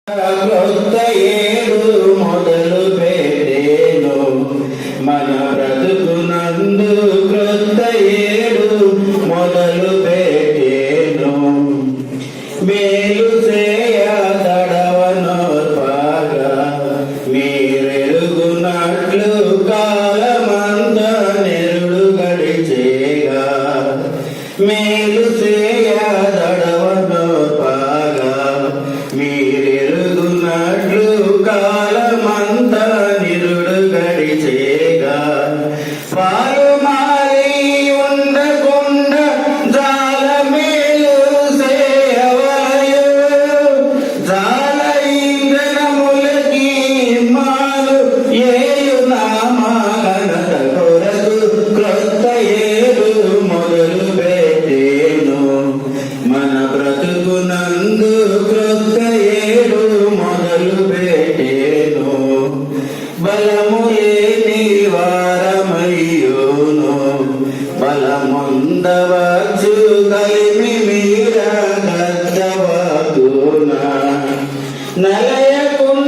క్రొత్త ఏడు మొదలు పెట్టేను మన బ్రతుకునందు క్రొత్త ఏడు మొదలు పెట్టేను మేలు చేయ తడవనోర్పాగా మీరెరుగునట్లు కాలమంత నెరుడు గడిచేగా మేలు చేయ తడవనోర్పాగా మీరెరుగునట్లు కాలమంత నిరుడు గడిచేగా పాలుమాలి ఉండకుండా జాల మేలు సేవలయు జాల ఇంద్రములకి మాలు ఏయు నామాగనత కొరకు క్రొత్త ఏడు మొదలు పెట్టేను మన బ్రతుకునందు క్రొత్త ఏడు మొదలు పెట్టేను బలము లేని వారమయ్యోను బలముందవచ్చు